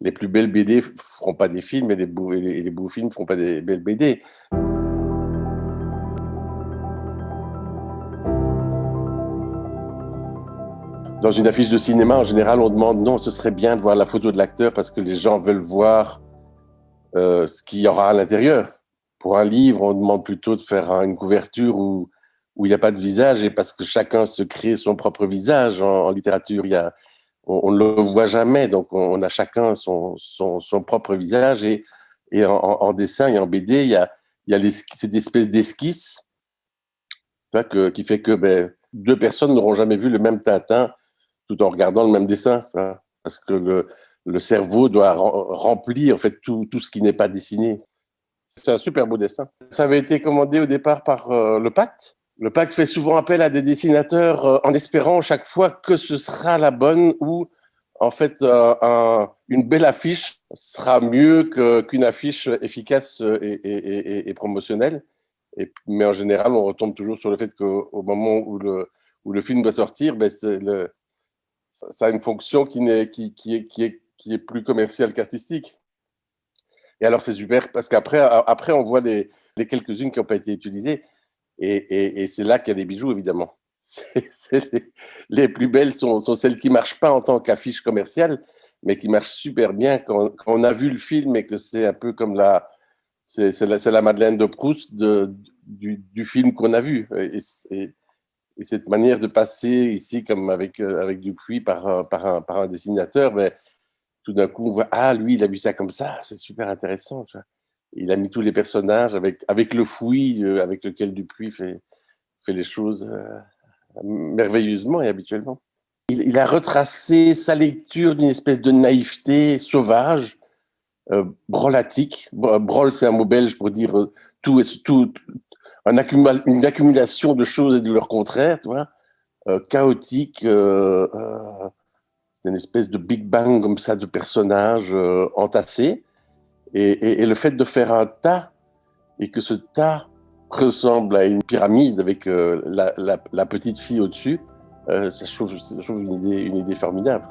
Les plus belles BD feront pas des films et les beaux films feront pas des belles BD. Dans une affiche de cinéma, en général, on demande non, ce serait bien de voir la photo de l'acteur parce que les gens veulent voir ce qu'il y aura à l'intérieur. Pour un livre, on demande plutôt de faire une couverture où il n'y a pas de visage et parce que chacun se crée son propre visage. En littérature, on ne le voit jamais, donc on a chacun son propre visage et en dessin et en BD, il y a cette espèce d'esquisse qui fait que deux personnes n'auront jamais vu le même Tintin tout en regardant le même dessin, parce que le cerveau doit remplir en fait tout ce qui n'est pas dessiné. C'est un super beau dessin. Ça avait été commandé au départ par le Pacte. Le Pacte fait souvent appel à des dessinateurs en espérant chaque fois que ce sera la bonne ou en fait une belle affiche sera mieux qu'une affiche efficace et promotionnelle. Mais en général, on retombe toujours sur le fait qu'au moment où le film doit sortir, ça a une fonction qui est plus commerciale qu'artistique. Et alors, c'est super parce après on voit les quelques-unes qui n'ont pas été utilisées. Et c'est là qu'il y a des bijoux, évidemment. Les plus belles sont celles qui ne marchent pas en tant qu'affiche commerciale, mais qui marchent super bien quand on a vu le film et que c'est un peu comme c'est la Madeleine de Proust du film qu'on a vu. Et cette manière de passer ici, comme avec Dupuis, par un dessinateur, tout d'un coup, on voit, ah, lui, il a vu ça comme ça, c'est super intéressant. Tu vois. Il a mis tous les personnages avec le fouillis avec lequel Dupuis fait les choses merveilleusement et habituellement. Il a retracé sa lecture d'une espèce de naïveté sauvage, brolatique. Brol, c'est un mot belge pour dire tout une accumulation de choses et de leur contraire, tu vois, chaotique. C'est une espèce de Big Bang comme ça de personnages entassés. Et le fait de faire un tas et que ce tas ressemble à une pyramide avec la petite fille au-dessus, ça, je trouve une idée formidable.